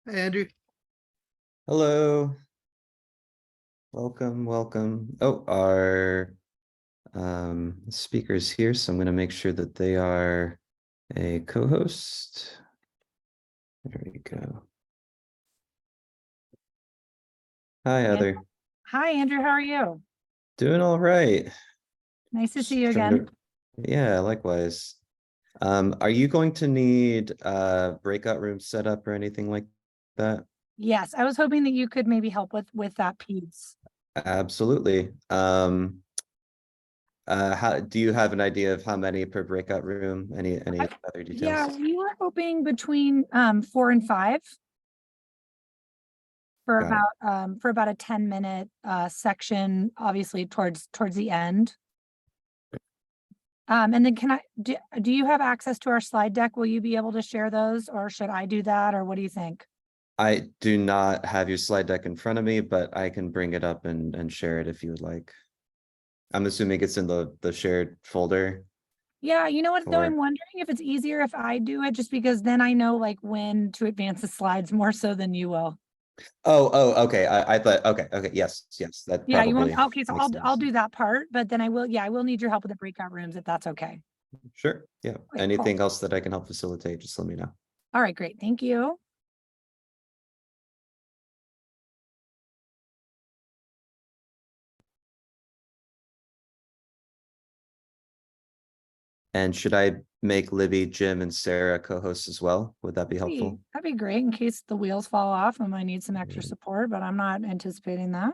Hi, Andrew. Hello, welcome. Oh, our speakers here, so I'm going to make sure that they are a co-host. There we go. Hi, Heather. Hi, Andrew. How are you? Doing all right. Nice to see Just you trying again. Yeah, likewise. Are you going to need breakout rooms set up or anything like that? Yes, I was hoping that you could maybe help with that piece. Absolutely. How do you have an idea of how many per breakout room? Any other Yeah, details? we were hoping between 4 and 5 Got it. for about a 10-minute section, obviously towards the end. And then do you have access to our slide deck? Will you be able to share those, or should I do that, or what do you think? I do not have your slide deck in front of me, but I can bring it up and share it if you would like. I'm assuming it's in the shared folder. Yeah, you know what, though, I'm Or wondering if it's easier if I do it, just because then I know like when to advance the slides more so than you will. okay. I thought okay, yes, that Yeah, you want, probably okay, so makes I'll sense. do that part, but then I will need your help with the breakout rooms if that's okay. Sure. Yeah. Okay, cool. Anything else that I can help facilitate, just let me know. All right, great. Thank you. And should I make Libby, Jim, and Sarah co-hosts as well? Would that be helpful? That'd be great in case the wheels fall off. I might need some extra support, but I'm not anticipating that.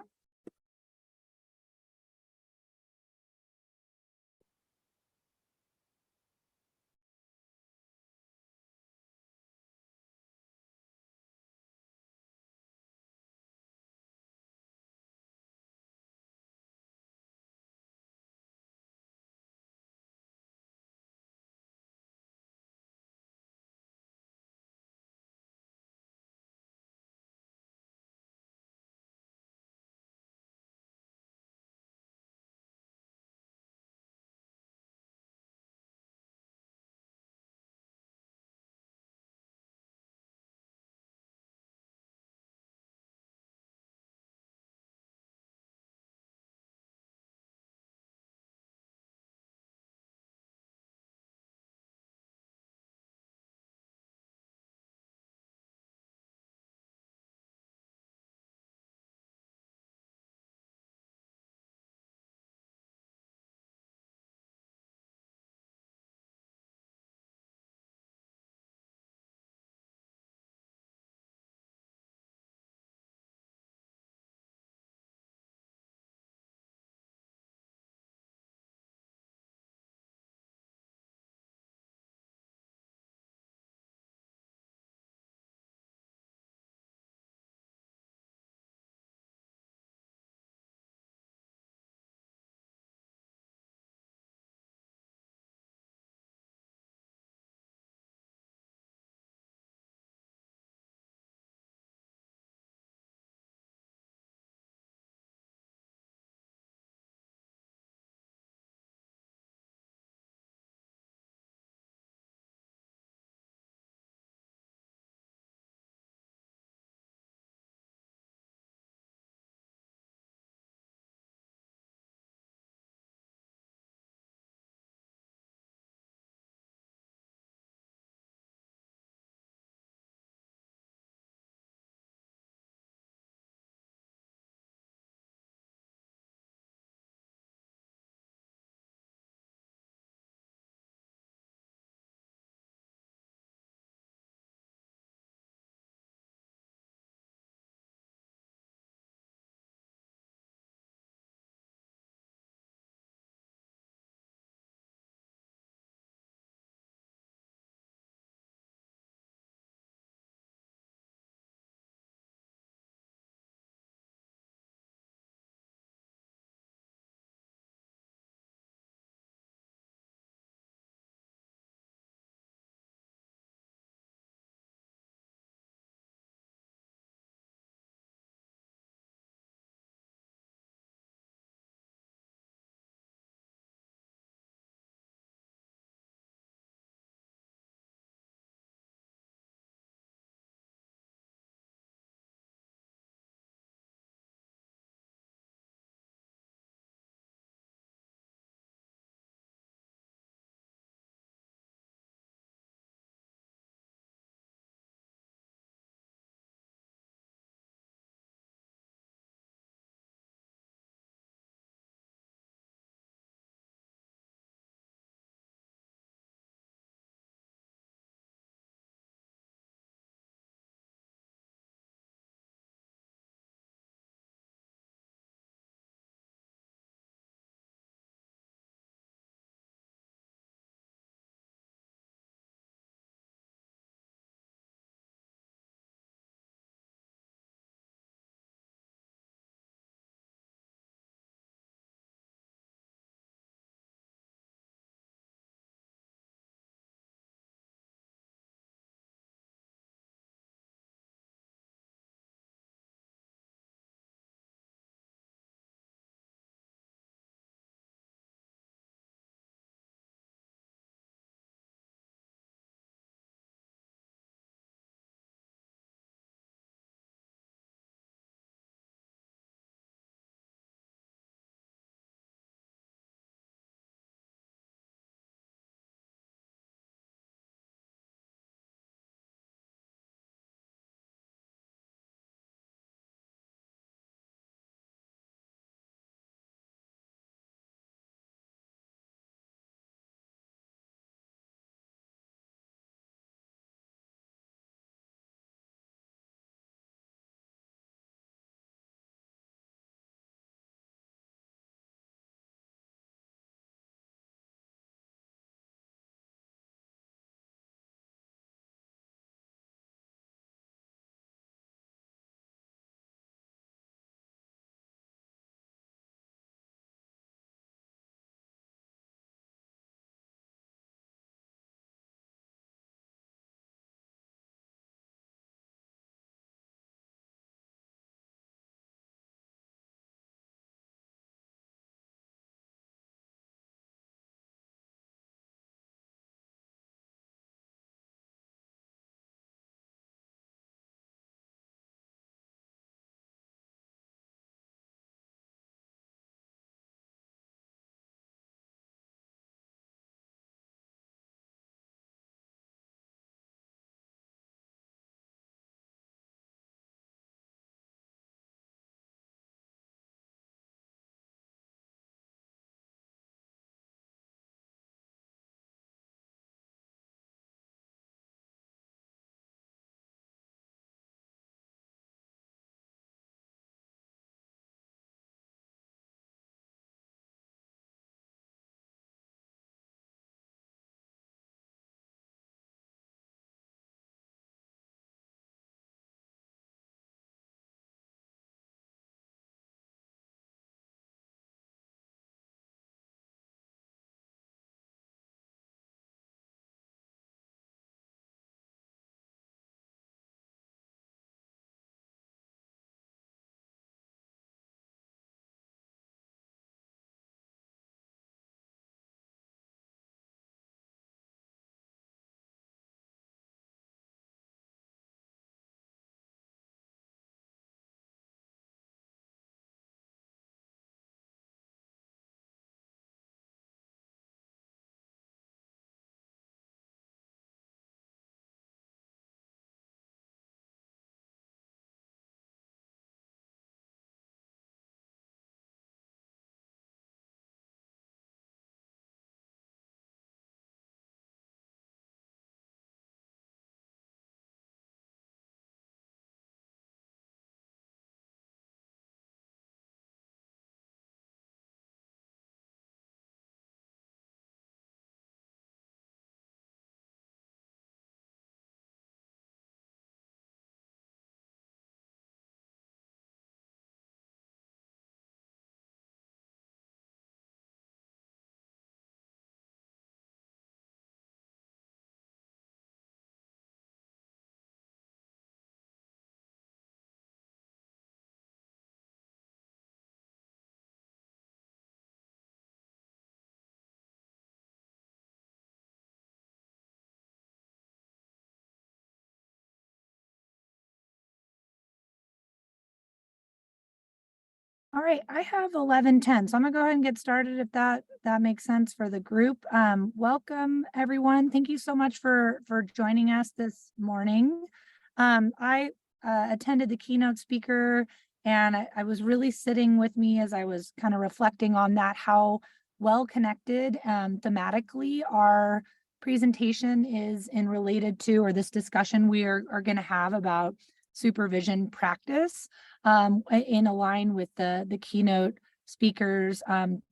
All right, I have 11:10, so I'm gonna go ahead and get started if that makes sense for the group. Welcome, everyone. Thank you so much for joining us this morning. I attended the keynote speaker, and I was really sitting with me as I was kind of reflecting on that, how well connected thematically our presentation is in related to, or this discussion we are going to have about supervision practice, in align with the keynote speakers'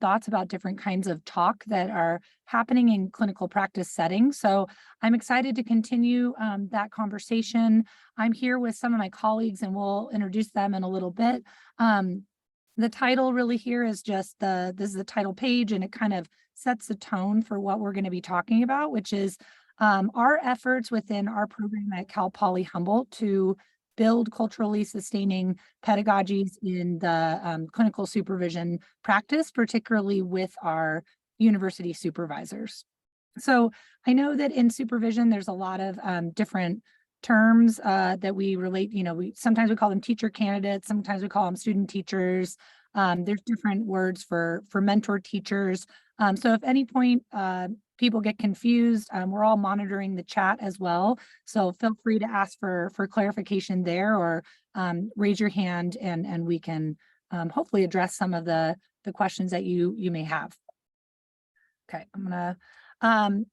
thoughts about different kinds of talk that are happening in clinical practice settings. So I'm excited to continue that conversation. I'm here with some of my colleagues and we'll introduce them in a little bit. The title really here is just this is the title page, and it kind of sets the tone for what we're going to be talking about, which is our efforts within our program at Cal Poly Humboldt to build culturally sustaining pedagogies in the clinical supervision practice, particularly with our university supervisors. So I know that in supervision, there's a lot of different terms that we relate, sometimes we call them teacher candidates, sometimes we call them student teachers. There's different words for mentor teachers. So if any point people get confused, we're all monitoring the chat as well. So feel free to ask for clarification there, or raise your hand and we can hopefully address some of the questions that you may have. Okay, I'm gonna,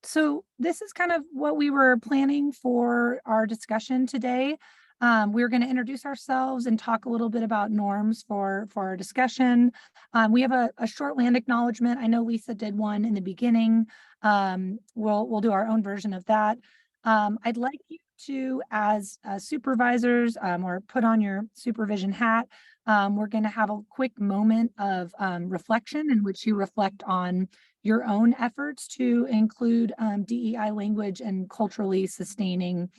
so this is kind of what we were planning for our discussion today. We're going to introduce ourselves and talk a little bit about norms for our discussion. We have a short land acknowledgement. I know Lisa did one in the beginning. We'll do our own version of that. I'd like you to, as supervisors, or put on your supervision hat. We're going to have a quick moment of reflection in which you reflect on your own efforts to include DEI language and culturally sustaining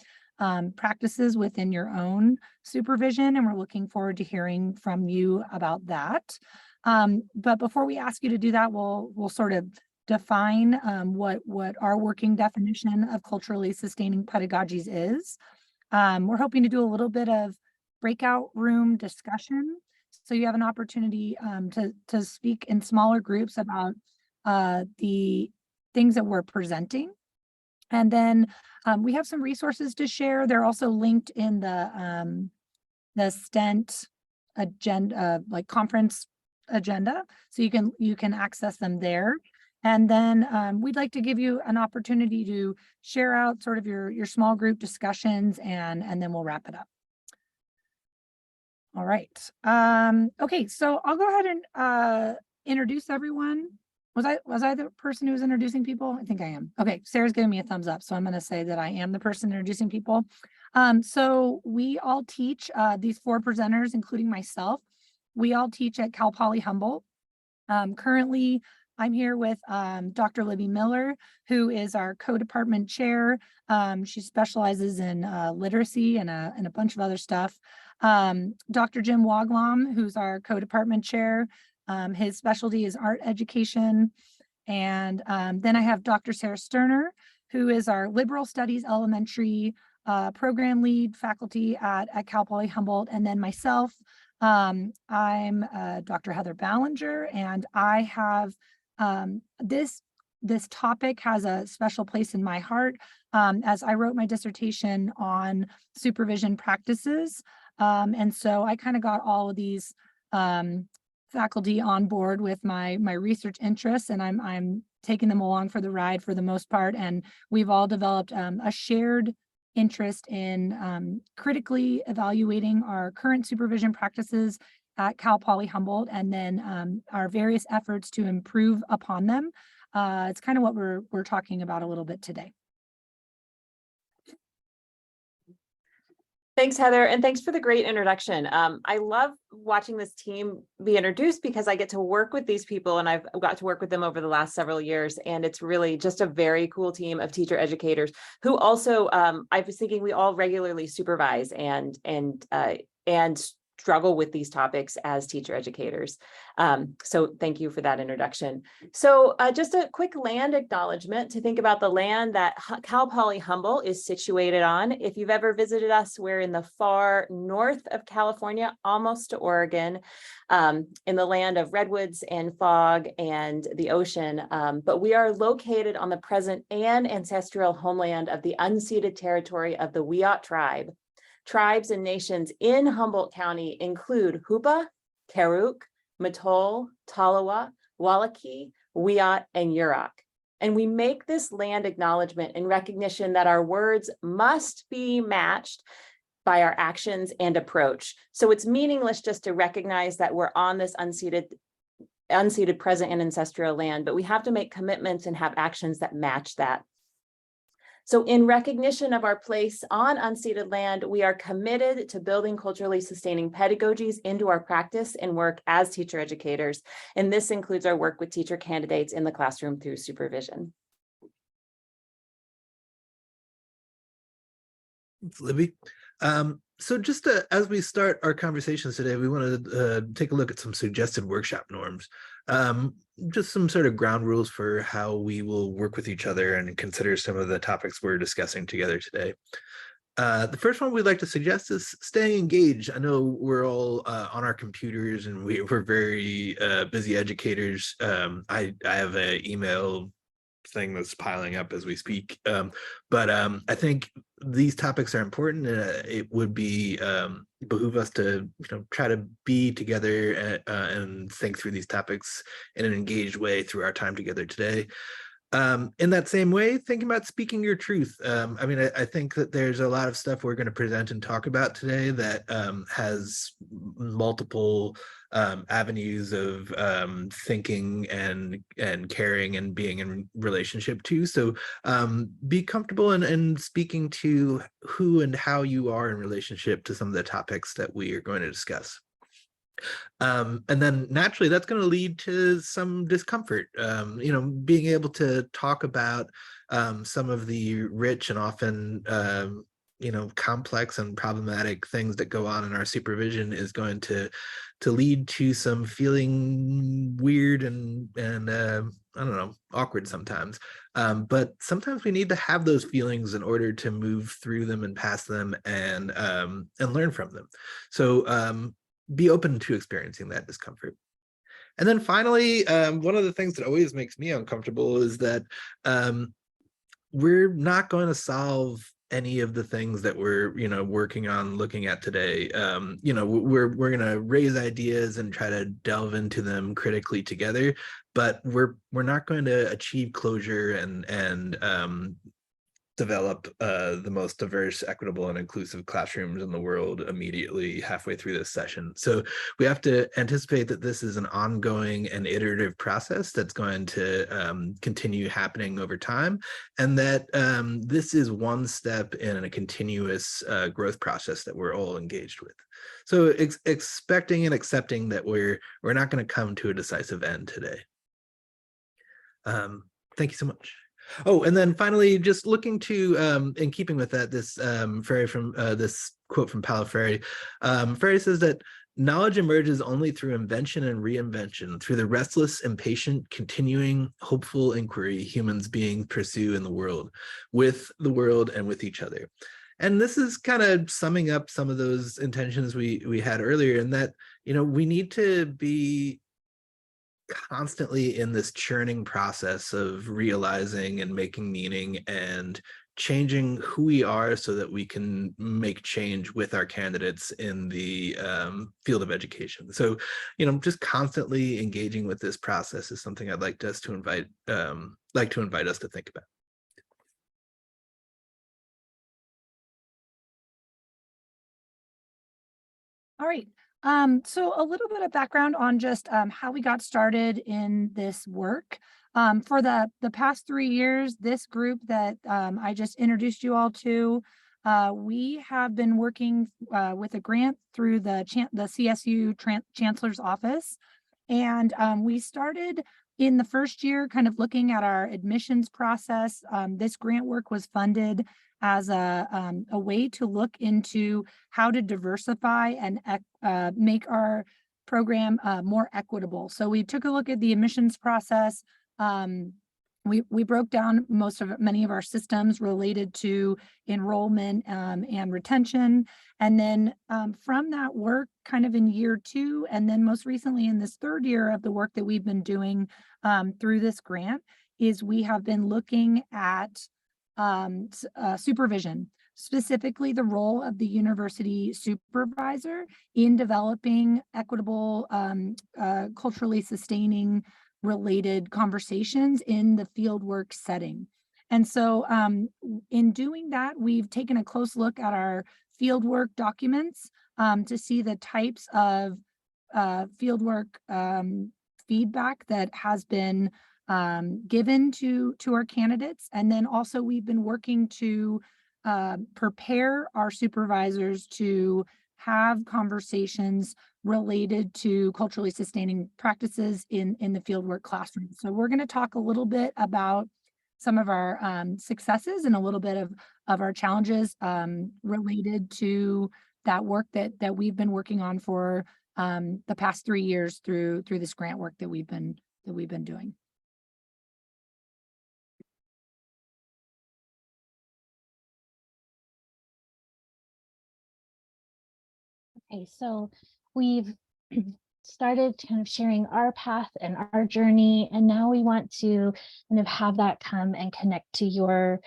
practices within your own supervision. And we're looking forward to hearing from you about that. But before we ask you to do that, we'll sort of define what our working definition of culturally sustaining pedagogies is. We're hoping to do a little bit of breakout room discussion, so you have an opportunity to speak in smaller groups about the things that we're presenting. And then we have some resources to share. They're also linked in the STENT agenda, like conference agenda, so you can access them there. And then we'd like to give you an opportunity to share out sort of your small group discussions, and then we'll wrap it up. All right. Okay, so I'll go ahead and introduce everyone. Was I the person who was introducing people? I think I am. Okay, Sarah's giving me a thumbs up, so I'm going to say that I am the person introducing people. So we all teach, these 4 presenters, including myself, we all teach at Cal Poly Humboldt. Currently, I'm here with Dr. Libbi Miller, who is our co-department chair. She specializes in literacy and a bunch of other stuff. Dr. Jim Woglom, who's our co-department chair. His specialty is art education. And then I have Dr. Sara Sterner, who is our liberal studies elementary program lead faculty at Cal Poly Humboldt. And then myself, I'm Dr. Heather Ballinger, and I have this topic has a special place in my heart, as I wrote my dissertation on supervision practices. And so I kind of got all of these faculty on board with my research interests, and I'm taking them along for the ride for the most part. And we've all developed a shared interest in critically evaluating our current supervision practices at Cal Poly Humboldt, and then our various efforts to improve upon them. It's kind of what we're talking about a little bit today. Thanks, Heather, and thanks for the great introduction. I love watching this team be introduced because I get to work with these people, and I've got to work with them over the last several years, and it's really just a very cool team of teacher educators who also, I was thinking, we all regularly supervise and struggle with these topics as teacher educators. So thank you for that introduction. So just a quick land acknowledgement to think about the land that Cal Poly Humboldt is situated on. If you've ever visited us, we're in the far north of California, almost to Oregon, in the land of redwoods and fog and the ocean. But we are located on the present and ancestral homeland of the unceded territory of the Wiyot tribe. Tribes and nations in Humboldt County include Hoopa, Karuk, Matol, Tolowa, Walikee, Wiyot, and Yurok. And we make this land acknowledgement in recognition that our words must be matched by our actions and approach. So it's meaningless just to recognize that we're on this unceded present and ancestral land, but we have to make commitments and have actions that match that. So in recognition of our place on unceded land, we are committed to building culturally sustaining pedagogies into our practice and work as teacher educators. And this includes our work with teacher candidates in the classroom through supervision. Thanks, Libby. So just as we start our conversations today, we want to take a look at some suggested workshop norms. Just some sort of ground rules for how we will work with each other and consider some of the topics we're discussing together today. The first one we'd like to suggest is staying engaged. I know we're all on our computers and we're very busy educators. I have an email thing that's piling up as we speak. But I think these topics are important, and it would be behoove us to try to be together and think through these topics in an engaged way through our time together today. In that same way, thinking about speaking your truth. I mean, I think that there's a lot of stuff we're going to present and talk about today that has multiple avenues of thinking and caring and being in relationship to. So be comfortable in speaking to who and how you are in relationship to some of the topics that we are going to discuss. And then naturally that's going to lead to some discomfort, being able to talk about some of the rich and often complex and problematic things that go on in our supervision is going to lead to some feeling weird and I don't know, awkward sometimes. But sometimes we need to have those feelings in order to move through them and past them and learn from them. So be open to experiencing that discomfort. And then finally, one of the things that always makes me uncomfortable is that we're not going to solve any of the things that we're working on looking at today. We're going to raise ideas and try to delve into them critically together, but we're not going to achieve closure and develop the most diverse, equitable, and inclusive classrooms in the world immediately halfway through this session. So we have to anticipate that this is an ongoing and iterative process that's going to continue happening over time, and that this is one step in a continuous growth process that we're all engaged with. So expecting and accepting that we're not going to come to a decisive end today. Thank you so much. Oh, and then finally, just looking to, in keeping with that, this this quote from Paulo Freire. Freire says that knowledge emerges only through invention and reinvention, through the restless, impatient, continuing, hopeful inquiry humans beings pursue in the world, with the world and with each other. And this is kind of summing up some of those intentions we had earlier, in that, we need to be constantly in this churning process of realizing and making meaning and changing who we are so that we can make change with our candidates in the field of education. So, just constantly engaging with this process is something I'd like us to invite us to think about. All right. So a little bit of background on just how we got started in this work. For the past 3 years, this group that I just introduced you all to, we have been working with a grant through the CSU Chancellor's Office. And we started In the first year, kind of looking at our admissions process, this grant work was funded as a way to look into how to diversify and make our program more equitable. So we took a look at the admissions process. We broke down many of our systems related to enrollment and retention. And then from that work, kind of in year 2, and then most recently in this 3rd year of the work that we've been doing through this grant, is we have been looking at supervision, specifically the role of the university supervisor in developing equitable, culturally sustaining related conversations in the fieldwork setting. And so in doing that, we've taken a close look at our fieldwork documents to see the types of fieldwork feedback that has been given to our candidates. And then also we've been working to prepare our supervisors to have conversations related to culturally sustaining practices in the fieldwork classroom. So we're going to talk a little bit about some of our successes and a little bit of our challenges related to that work that we've been working on for the past 3 years through this grant work that we've been doing. Okay, so we've started kind of sharing our path and our journey, and now we want to kind of have that come and connect to your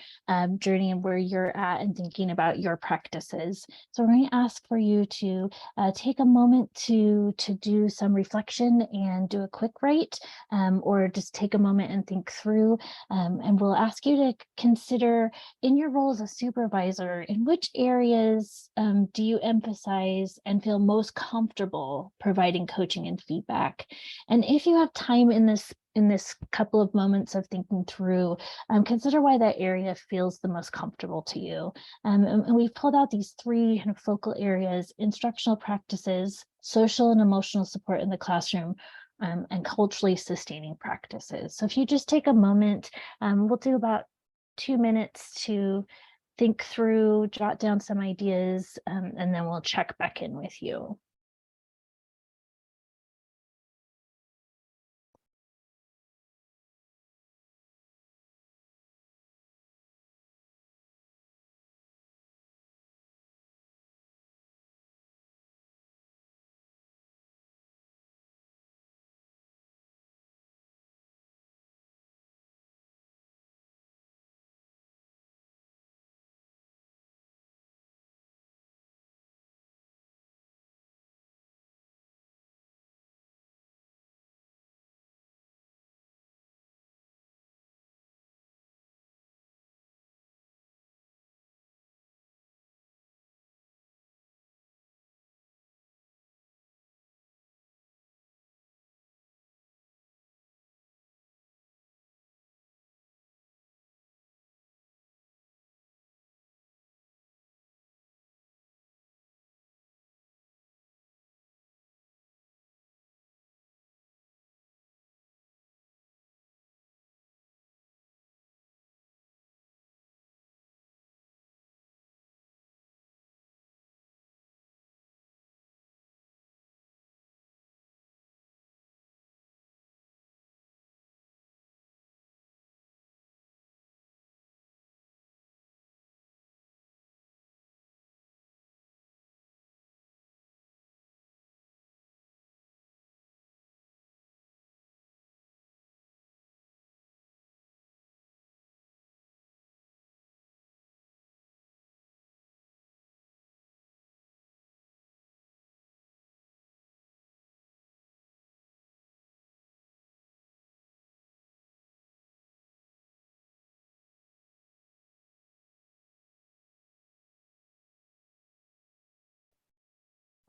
journey and where you're at and thinking about your practices. So we're going to ask for you to take a moment to do some reflection and do a quick write, or just take a moment and think through, and we'll ask you to consider, in your role as a supervisor, in which areas do you emphasize and feel most comfortable providing coaching and feedback. And if you have time in this couple of moments of thinking through, consider why that area feels the most comfortable to you. And we've pulled out these 3 kind of focal areas: instructional practices, social and emotional support in the classroom, and culturally sustaining practices. So if you just take a moment, we'll do about 2 minutes to think through, jot down some ideas, and then we'll check back in with you.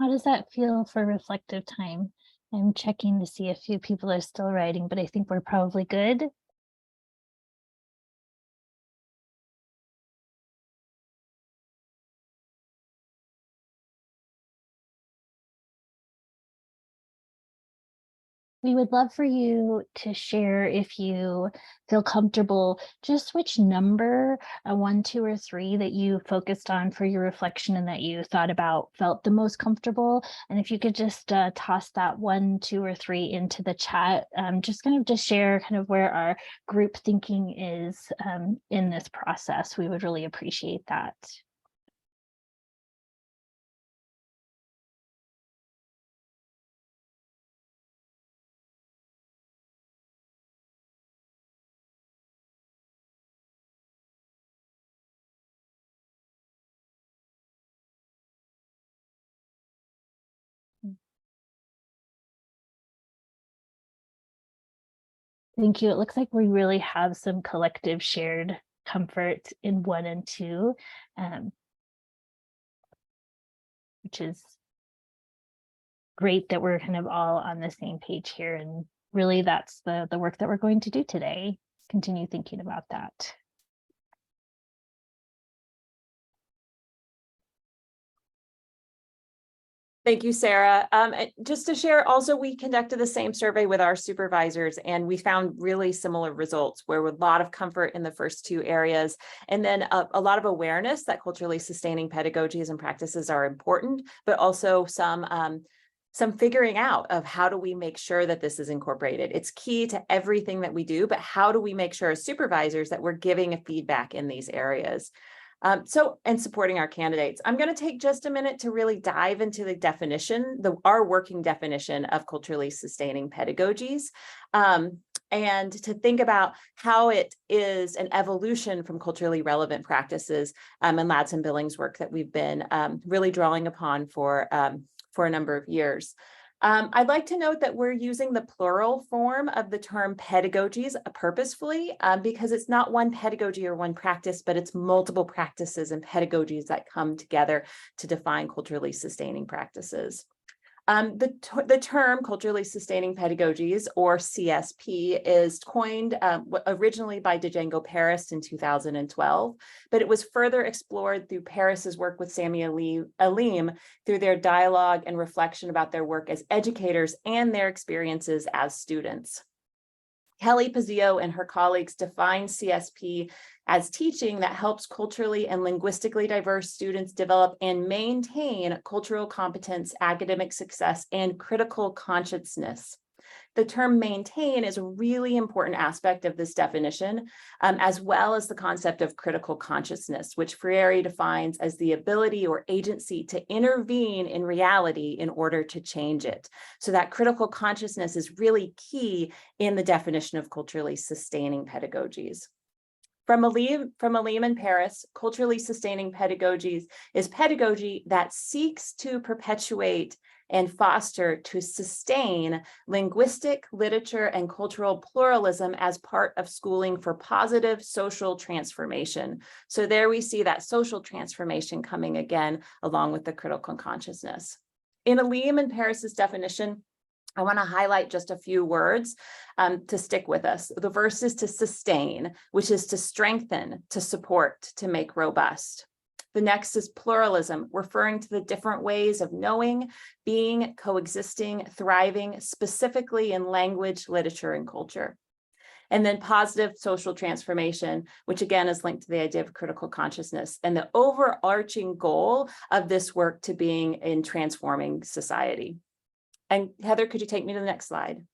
How does that feel for reflective time? I'm checking to see if a few people are still writing, but I think we're probably good. We would love for you to share, if you feel comfortable, just which number, 1, 2, or 3, that you focused on for your reflection and that you thought about, felt the most comfortable. And if you could just toss that 1, 2, or 3 into the chat, just kind of just share kind of where our group thinking is in this process. We would really appreciate that. Thank you. It looks like we really have some collective shared comfort in 1 and 2, which is great that we're kind of all on the same page here. And really, that's the work that we're going to do today. Continue thinking about that. Thank you, Sarah. And just to share, also, we conducted the same survey with our supervisors, and we found really similar results, where with a lot of comfort in the first 2 areas, and then a lot of awareness that culturally sustaining pedagogies and practices are important, but also some figuring out of how do we make sure that this is incorporated. It's key to everything that we do, but how do we make sure as supervisors that we're giving a feedback in these areas? And supporting our candidates. I'm going to take just a minute to really dive into the definition, our working definition of culturally sustaining pedagogies, and to think about how it is an evolution from culturally relevant practices and Ladson Billings' work that we've been really drawing upon for a number of years. I'd like to note that we're using the plural form of the term pedagogies purposefully because it's not one pedagogy or one practice, but it's multiple practices and pedagogies that come together to define culturally sustaining practices. The term culturally sustaining pedagogies, or CSP, is coined originally by Django Paris in 2012, but it was further explored through Paris's work with Sami Alim through their dialogue and reflection about their work as educators and their experiences as students. Kelly Pizzio and her colleagues define CSP as teaching that helps culturally and linguistically diverse students develop and maintain cultural competence, academic success, and critical consciousness. The term maintain is a really important aspect of this definition, as well as the concept of critical consciousness, which Freire defines as the ability or agency to intervene in reality in order to change it. So that critical consciousness is really key in the definition of culturally sustaining pedagogies. From Alim and Paris, culturally sustaining pedagogies is pedagogy that seeks to perpetuate and foster to sustain linguistic, literature, and cultural pluralism as part of schooling for positive social transformation. So there we see that social transformation coming again, along with the critical consciousness. In Alim and Paris's definition, I want to highlight just a few words to stick with us. The first is to sustain, which is to strengthen, to support, to make robust. The next is pluralism, referring to the different ways of knowing, being, coexisting, thriving, specifically in language, literature, and culture. And then positive social transformation, which again is linked to the idea of critical consciousness and the overarching goal of this work to being in transforming society. And Heather, could you take me to the next slide?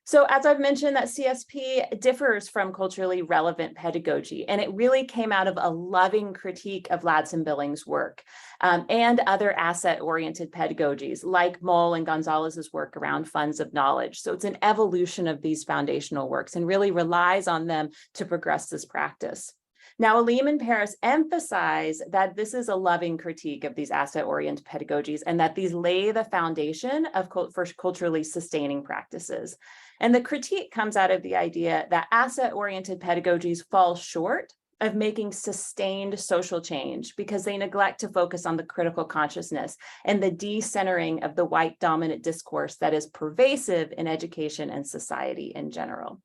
So as I've mentioned, that CSP differs from culturally relevant pedagogy, and it really came out of a loving critique of Ladson Billings' work and other asset-oriented pedagogies like Moll and Gonzalez's work around funds of knowledge. So it's an evolution of these foundational works and really relies on them to progress this practice. Now, Alim and Paris emphasize that this is a loving critique of these asset-oriented pedagogies and that these lay the foundation for culturally sustaining practices. And the critique comes out of the idea that asset-oriented pedagogies fall short of making sustained social change because they neglect to focus on the critical consciousness and the decentering of the white dominant discourse that is pervasive in education and society in general.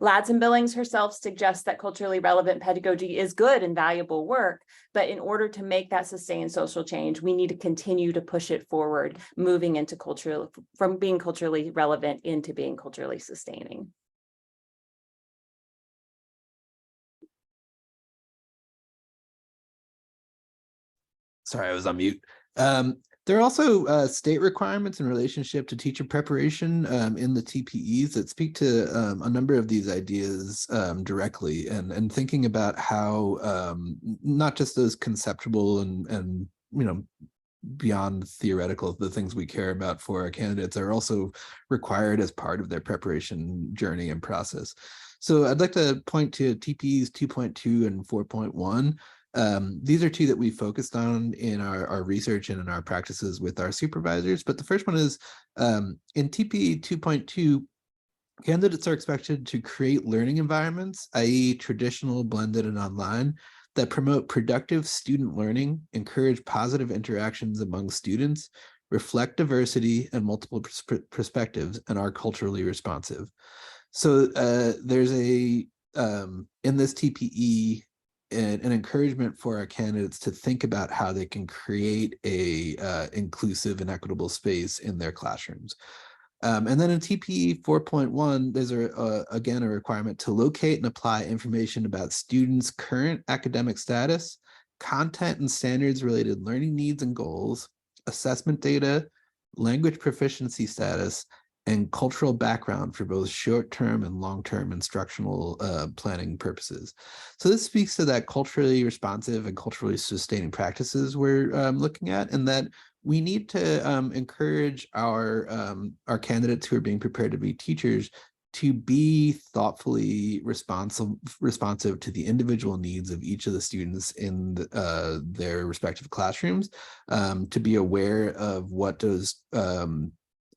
Ladson Billings herself suggests that culturally relevant pedagogy is good and valuable work, but in order to make that sustained social change, we need to continue to push it forward, moving into from being culturally relevant into being culturally sustaining. Sorry, I was on mute. There are also state requirements in relationship to teacher preparation in the TPEs that speak to a number of these ideas directly, and thinking about how not just those conceptual and beyond theoretical, the things we care about for our candidates are also required as part of their preparation journey and process. So I'd like to point to TPEs 2.2 and 4.1. These are two that we focused on in our research and in our practices with our supervisors. But the first one is in TPE 2.2, candidates are expected to create learning environments, i.e. traditional, blended, and online, that promote productive student learning, encourage positive interactions among students, reflect diversity and multiple perspectives, and are culturally responsive. So there's in this TPE, an encouragement for our candidates to think about how they can create a inclusive and equitable space in their classrooms. And then in TPE 4.1, there's again a requirement to locate and apply information about students' current academic status, content and standards related learning needs and goals, assessment data, language proficiency status, and cultural background for both short-term and long-term instructional planning purposes. So this speaks to that culturally responsive and culturally sustaining practices we're looking at, and that we need to encourage our candidates who are being prepared to be teachers to be thoughtfully responsive to the individual needs of each of the students in their respective classrooms, to be aware of what those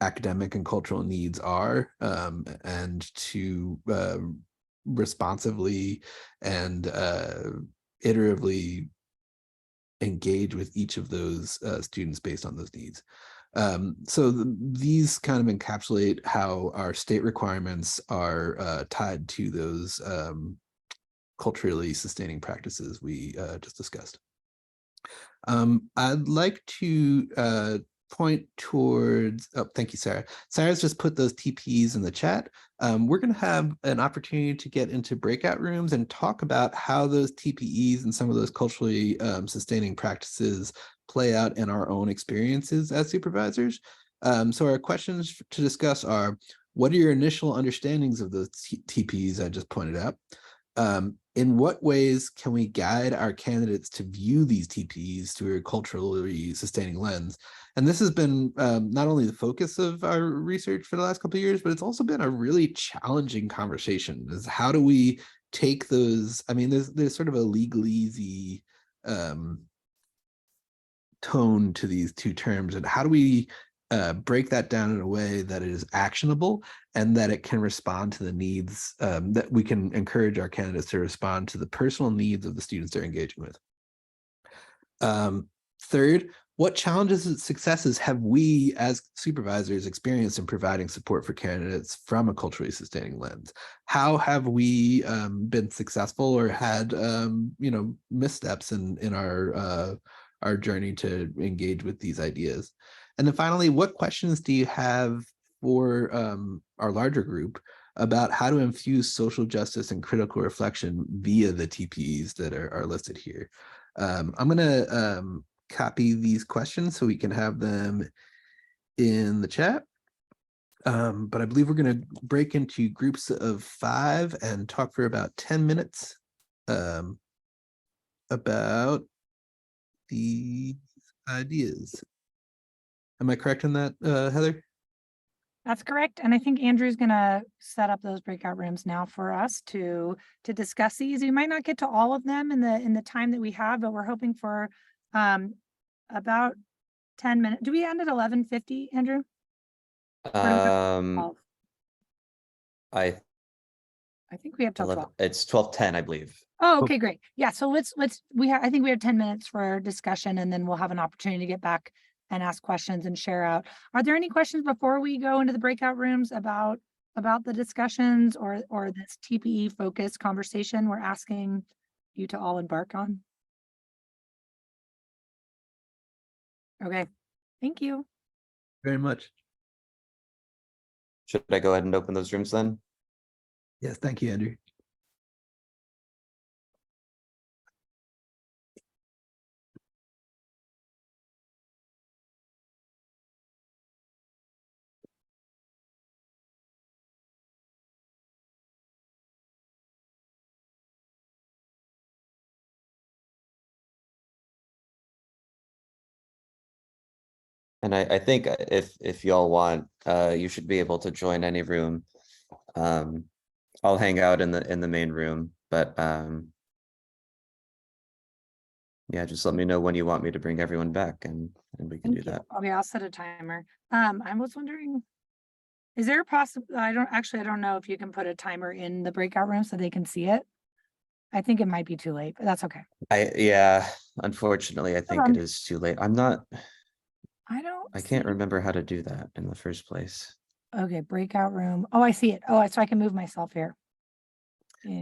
academic and cultural needs are, and to responsively and iteratively engage with each of those students based on those needs. So these kind of encapsulate how our state requirements are tied to those culturally sustaining practices we just discussed. I'd like to point towards, oh, thank you, Sarah. Sarah's just put those TPs in the chat. We're going to have an opportunity to get into breakout rooms and talk about how those TPEs and some of those culturally sustaining practices play out in our own experiences as supervisors. So our questions to discuss are, what are your initial understandings of those TPs I just pointed out? In what ways can we guide our candidates to view these TPEs through a culturally sustaining lens? And this has been not only the focus of our research for the last couple of years, but it's also been a really challenging conversation. Is how do we take those? I mean, there's sort of a legalese tone to these two terms, and how do we break that down in a way that it is actionable and that it can respond to the needs, that we can encourage our candidates to respond to the personal needs of the students they're engaging with. Third, what challenges and successes have we as supervisors experienced in providing support for candidates from a culturally sustaining lens? How have we been successful or had missteps in our journey to engage with these ideas? And then finally, what questions do you have for our larger group about how to infuse social justice and critical reflection via the TPEs that are listed here? I'm going to copy these questions so we can have them in the chat. But I believe we're going to break into groups of 5 and talk for about 10 minutes about the ideas. Am I correct in that, Heather? That's correct. And I think Andrew's going to set up those breakout rooms now for us to discuss these. We might not get to all of them in the time that we have, but we're hoping for about 10 minutes. Do we end at 11:50, Andrew? I think we have till 12. It's 12:10, I believe. Oh, okay, great. Yeah, so I think we have 10 minutes for discussion, and then we'll have an opportunity to get back and ask questions and share out. Are there any questions before we go into the breakout rooms about about the discussions or this TPE focused conversation we're asking you to all embark on? Okay, thank you. Very much. Should I go ahead and open those rooms then? Yes, thank you, Andrew. And I think if y'all want, you should be able to join any room. I'll hang out in the main room, but yeah, just let me know when you want me to bring everyone back and we can do Thank you. that. Okay, I'll set a timer. I was wondering, is there a possible, I don't know if you can put a timer in the breakout room so they can see it. I think it might be too late, but that's okay. Yeah, unfortunately, I think it on. is too late. I can't see- remember how to do that in the first place. Okay, breakout room. Oh, I see it. Oh, so I can move myself here.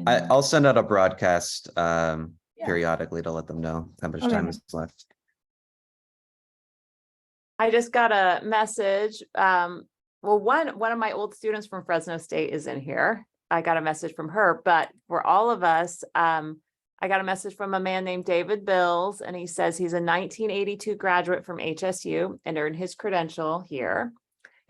I'll send out a broadcast Yeah. periodically to let them know how much Okay. time is left. I just got a message. Well, one of my old students from Fresno State is in here. I got a message from her, but for all of us, I got a message from a man named David Bills, and he says he's a 1982 graduate from HSU and earned his credential here.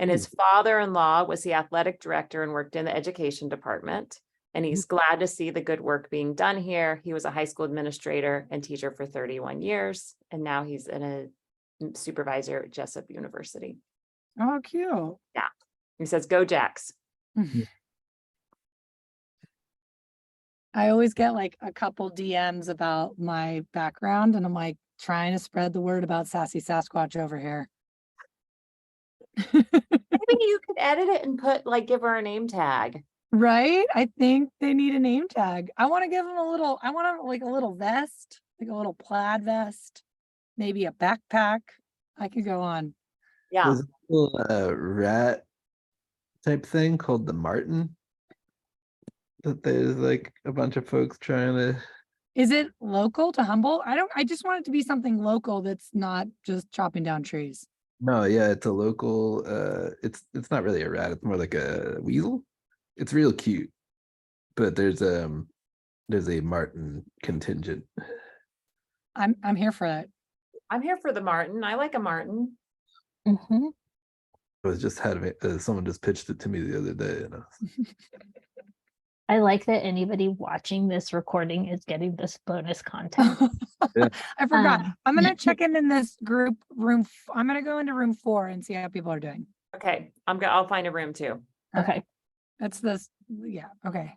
And his father-in-law was the athletic director and worked in the education department. And he's glad to see the good work being done here. He was a high school administrator and teacher for 31 years, and now he's a supervisor at Jessup University. Oh, cute. He says, "Go Jacks." I always get like a couple DMs about my background and I'm like trying to spread the word about Sassy Sasquatch over here. Maybe you could edit it and give her a name tag. Right? I think they need a name tag. I want to give them I want like a little vest, like a little plaid vest, maybe a backpack. I could go on. Yeah. There's a little rat type thing called the Martin. That there's like a bunch of folks trying to. Is it local to Humboldt? I just want it to be something local that's not just chopping down trees. No, yeah, it's a local. It's not really a rat. It's more like a weasel. It's real cute, but there's a Martin contingent. I'm here for it. I'm here for the Martin. I like a Martin. Mhm. I was just having someone just pitched it to me the other day, and I like that anybody watching this recording is getting this bonus content. I forgot. Um, I'm gonna check in this group room. I'm gonna go into room 4 and see how people are doing. Okay, I'll find a room too. Okay. That's this. Yeah. Okay.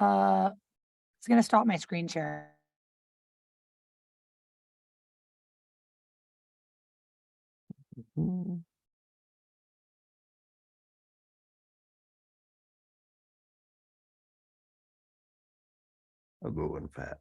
It's gonna stop my screen share. I'll go in fast.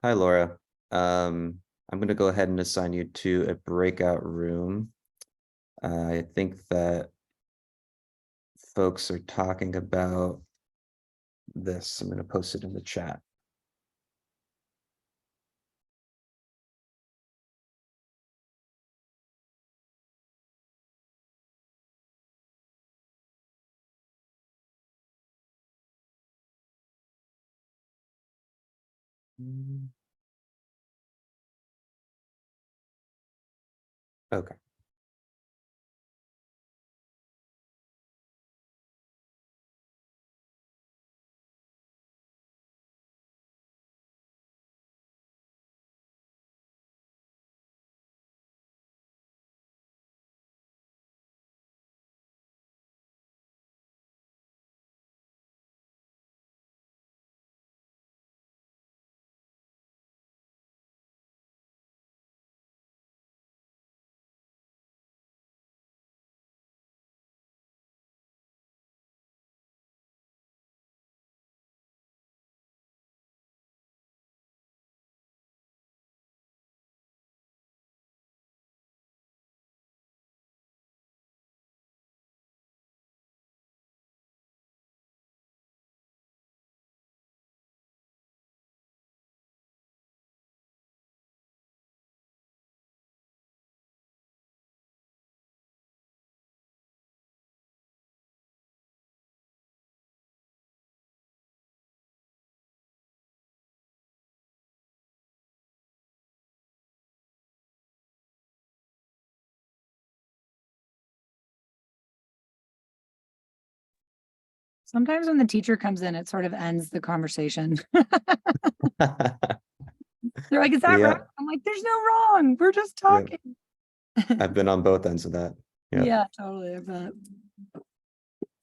Hi, Laura. I'm gonna go ahead and assign you to a breakout room. I think that folks are talking about this. I'm gonna post it in the chat. Okay. Sometimes when the teacher comes in, it sort of ends the conversation. They're like, is that Yeah. right? I'm like, there's no wrong. We're just Yep. talking. I've been on both ends of that. Yeah. Yeah, totally. But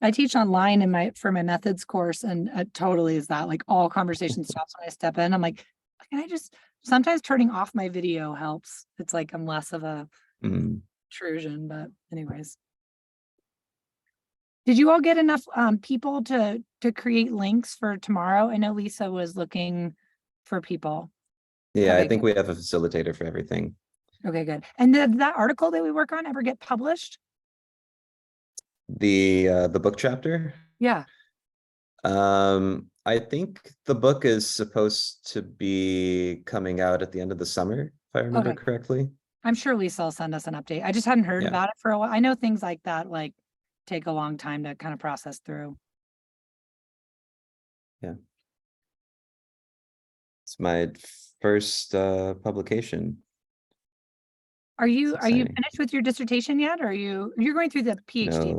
I teach online for my methods course, and it totally is that, like, all conversation stops when I step in. I'm like, can I just, sometimes turning off my video helps. It's like I'm less of a Mm. intrusion, but anyways. Did you all get enough people to create links for tomorrow? I know Lisa was looking for people. Yeah, I Okay, think good. we have a facilitator for everything. Okay, good. And did that article that we work on ever get published? The book chapter. Yeah. I think the book is supposed to be coming out at the end of the summer, if I remember Okay. correctly. I'm sure Lisa will send us an update. I just hadn't heard Yeah. about it for a while. I know things like that like take a long time to kind of process through. Yeah. It's my first publication. Are you exciting. finished with your dissertation yet? Or you're going through the PhD?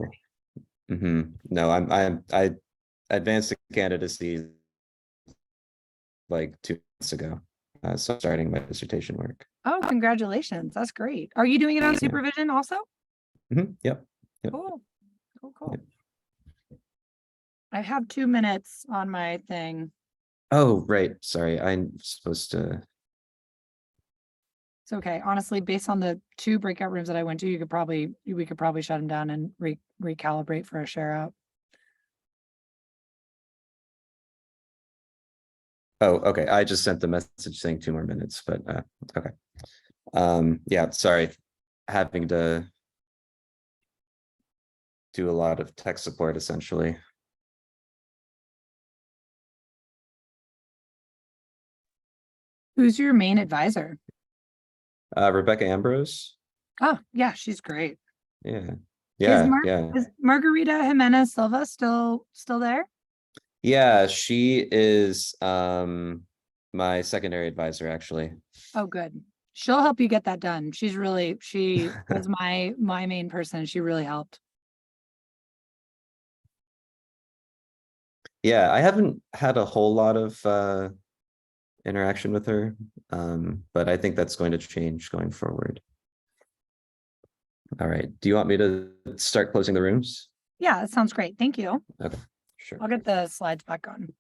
No. No, I advanced to candidacy like 2 months ago. So I'm starting my dissertation work. Oh, congratulations. That's great. Are you doing it on Yeah. supervision also? Yep. Cool. Cool. Yep. I have 2 minutes on my thing. Oh, right. Sorry. I'm supposed to. It's okay. Honestly, based on the 2 breakout rooms that I went to, we could probably shut them down and recalibrate for a share out. Oh, okay. I just sent the message saying 2 more minutes, but okay. Yeah, sorry. Having to do a lot of tech support essentially. Who's your main advisor? Rebecca Ambrose. Oh, yeah, she's great. Yeah. Yeah. Is Margarita Jimenez Silva still there? Yeah, she is my secondary advisor actually. Oh, good. She'll help you get that done. She was my main person. She really helped. Yeah, I haven't had a whole lot of interaction with her, but I think that's going to change going forward. All right. Do you want me to start closing the rooms? Yeah, that sounds great. Thank you. Okay, sure. I'll get the slides back on.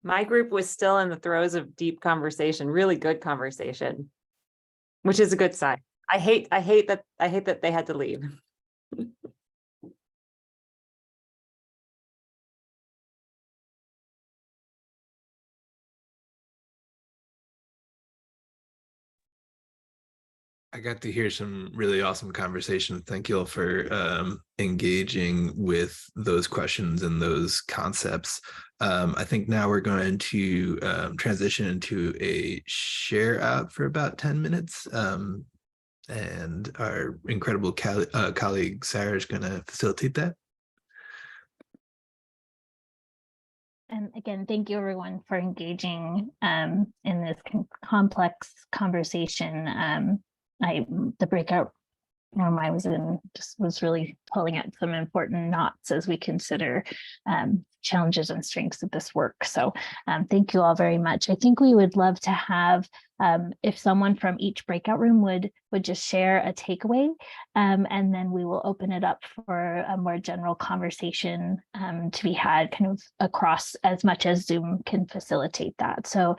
My group was still in the throes of deep conversation, really good conversation, which is a good sign. I hate that they had to leave. I got to hear some really awesome conversation. Thank you all for engaging with those questions and those concepts. I think now we're going to transition into a share out for about 10 minutes. And our incredible colleague, Sara, is going to facilitate that. And again, thank you everyone for engaging in this complex conversation. The breakout room I was in just was really pulling out some important knots as we consider challenges and strengths of this work. So thank you all very much. I think we would love to have, if someone from each breakout room would just share a takeaway, and then we will open it up for a more general conversation to be had kind of across as much as Zoom can facilitate that. So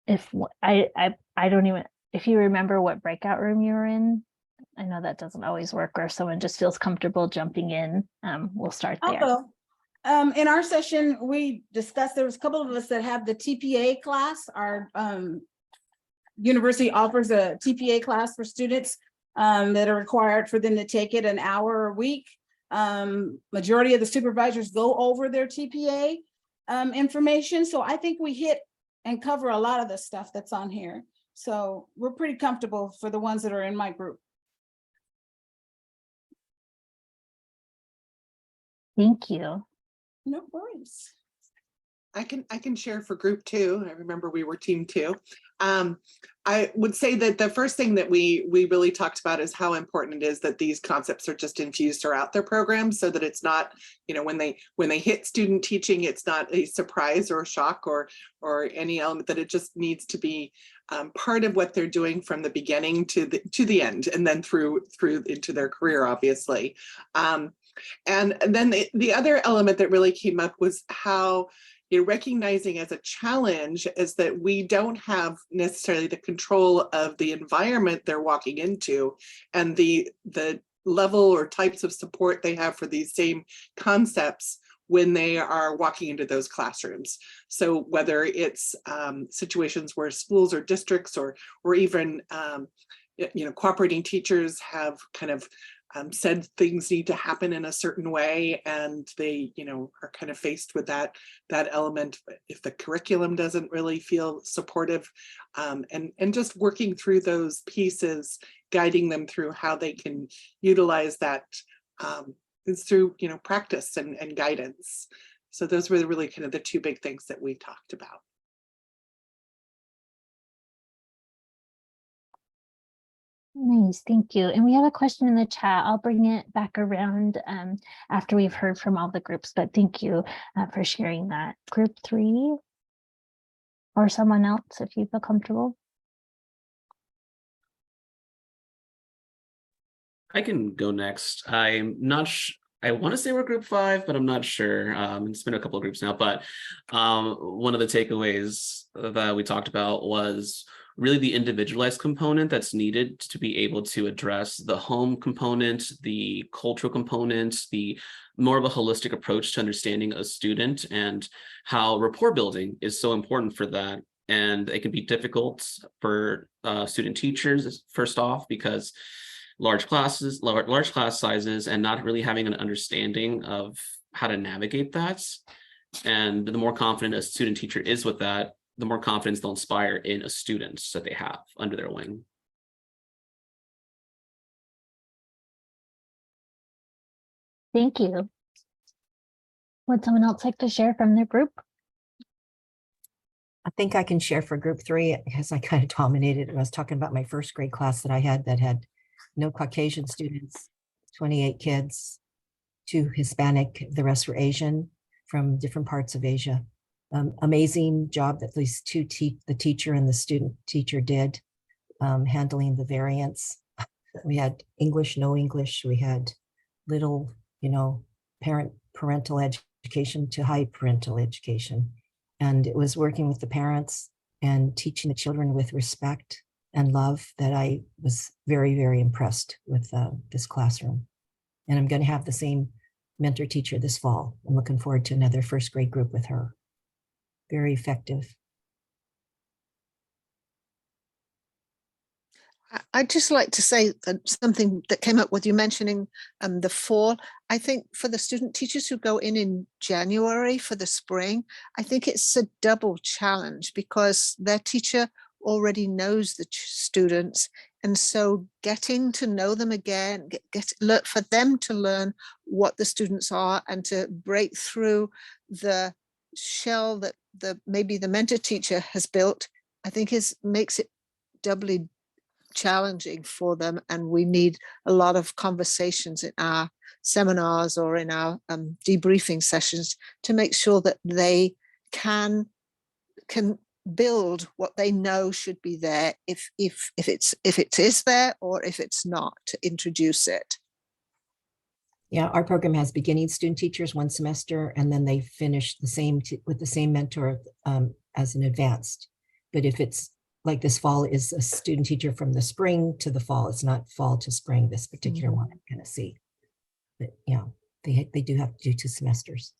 if I don't even, if you remember what breakout room you were in, I know that doesn't always work, or someone just feels comfortable jumping in, we'll start there. In our session, we discussed, there was a couple of us that have the TPA class. Our university offers a TPA class for students that are required for them to take it an hour a week. Majority of the supervisors go over their TPA information. So I think we hit and cover a lot of the stuff that's on here. So we're pretty comfortable for the ones that are in my group. Thank you. No worries. I can share for group 2. I remember we were team 2. I would say that the first thing that we really talked about is how important it is that these concepts are just infused throughout their programs, so that it's not, you know, when they hit student teaching, it's not a surprise or a shock or any element, that it just needs to be part of what they're doing from the beginning to the end, and then through into their career, obviously. And then the other element that really came up was how, you know, recognizing as a challenge is that we don't have necessarily the control of the environment they're walking into, and the level or types of support they have for these same concepts when they are walking into those classrooms. So whether it's situations where schools or districts or even you know, cooperating teachers have kind of said things need to happen in a certain way, and they, you know, are kind of faced with that element if the curriculum doesn't really feel supportive, and just working through those pieces, guiding them through how they can utilize that is through, you know, practice and guidance. So those were really kind of the 2 big things that we talked about. Nice, thank you. And we have a question in the chat. I'll bring it back around after we've heard from all the groups, but thank you for sharing that. Group 3 or someone else, if you feel comfortable. I can go next. I'm not I want to say we're group 5, but I'm not sure. It's been a couple of groups now, but one of the takeaways that we talked about was really the individualized component that's needed to be able to address the home component, the cultural component, the more of a holistic approach to understanding a student, and how rapport building is so important for that. And it can be difficult for student teachers, first off, because large class sizes, and not really having an understanding of how to navigate that. And the more confident a student teacher is with that, the more confidence they'll inspire in a student that they have under their wing. Thank you. Would someone else like to share from their group? I think I can share for group 3 because I kind of dominated. I was talking about my first grade class that I had that had no Caucasian students, 28 kids, 2 Hispanic, the rest were Asian from different parts of Asia. Amazing job that these 2 the teacher and the student teacher did, handling the variants. We had English, no English. We had little, you know, parental education to high parental education. And it was working with the parents and teaching the children with respect and love that I was very, very impressed with this classroom. And I'm going to have the same mentor teacher this fall. I'm looking forward to another first grade group with her. Very effective. I'd just like to say something that came up with you mentioning the fall. I think for the student teachers who go in January for the spring, I think it's a double challenge because their teacher already knows the students. And so getting to know them again, for them to learn what the students are and to break through the shell that maybe the mentor teacher has built, I think makes it doubly challenging for them. And we need a lot of conversations in our seminars or in our debriefing sessions to make sure that they can build what they know should be there if it is there or if it's not, to introduce it. Yeah, our program has beginning student teachers one semester, and then they finish the same with the same mentor as an advanced. But if it's like this fall is a student teacher from the spring to the fall, it's not fall to spring, this particular one I'm going to see. But yeah, they do have to do 2 semesters.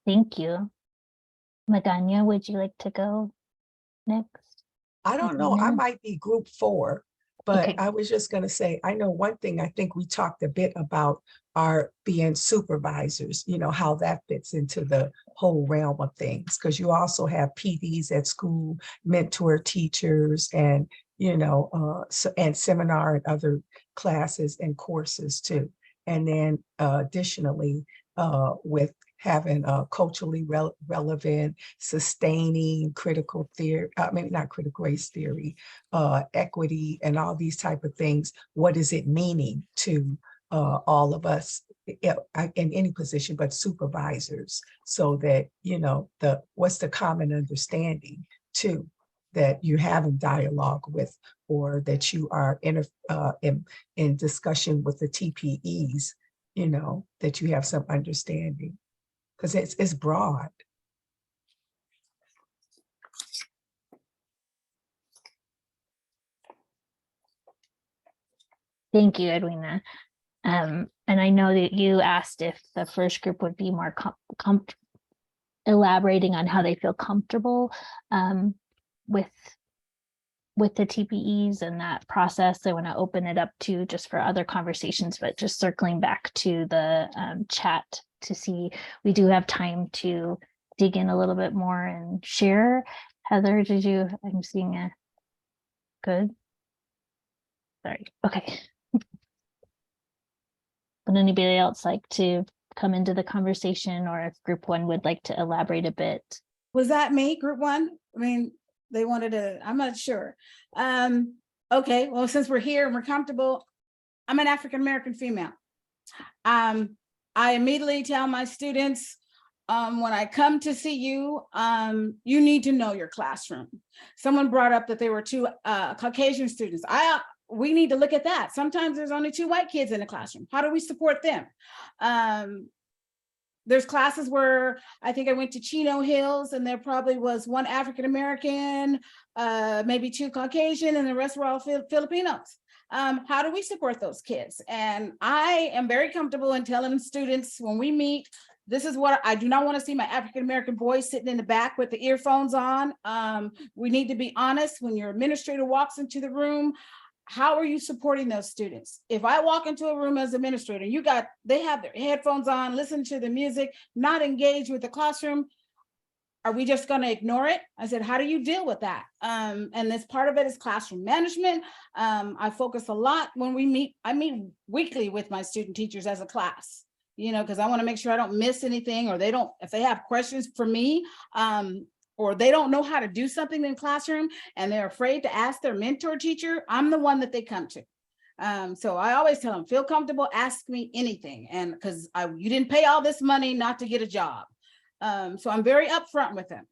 Thank you. Maganya, would you like to go next? I don't know, I Mhm. might be group 4, but Okay. I was just gonna say, I know one thing, I think we talked a bit about our being supervisors, you know, how that fits into the whole realm of things. Because you also have PDs at school, mentor teachers, and, you know, and seminar and other classes and courses too. And then additionally, with having culturally relevant, sustaining critical theory, maybe not critical race theory, equity, and all these type of things. What is it meaning to all of us in any position, but supervisors, so that, you know, what's the common understanding too, that you're having dialogue with, or that you are in discussion with the TPEs, you know, that you have some understanding. Because it's broad. Thank you, Edwina. And I know that you asked if the first group would be more elaborating on how they feel comfortable with the TPEs and that process. I want to open it up to just for other conversations, but just circling back to the chat to see, we do have time to dig in a little bit more and share. Heather, I'm seeing a good. Sorry, okay. Would anybody else like to come into the conversation, or if group 1 would like to elaborate a bit? Was that me, group 1? I mean, they wanted to, I'm not sure. Okay, well, since we're here and we're comfortable, I'm an African-American female. I immediately tell my students, when I come to see you, you need to know your classroom. Someone brought up that there were 2 Caucasian students. We need to look at that. Sometimes there's only 2 white kids in the classroom. How do we support them? There's classes where I think I went to Chino Hills and there probably was 1 African-American, maybe 2 Caucasian, and the rest were all Filipinos. How do we support those kids? And I am very comfortable in telling students when we meet, this is what I do not want to see my African-American boys sitting in the back with the earphones on. We need to be honest. When your administrator walks into the room, how are you supporting those students? If I walk into a room as administrator, they have their headphones on, listen to the music, not engaged with the classroom, are we just going to ignore it? I said, how do you deal with that? And this part of it is classroom management. I focus a lot when we meet. I meet weekly with my student teachers as a class, you know, because I want to make sure I don't miss anything, or if they have questions for me, or they don't know how to do something in classroom and they're afraid to ask their mentor teacher, I'm the one that they come to. So I always tell them, feel comfortable, ask me anything. And because you didn't pay all this money not to get a job. So I'm very upfront with them.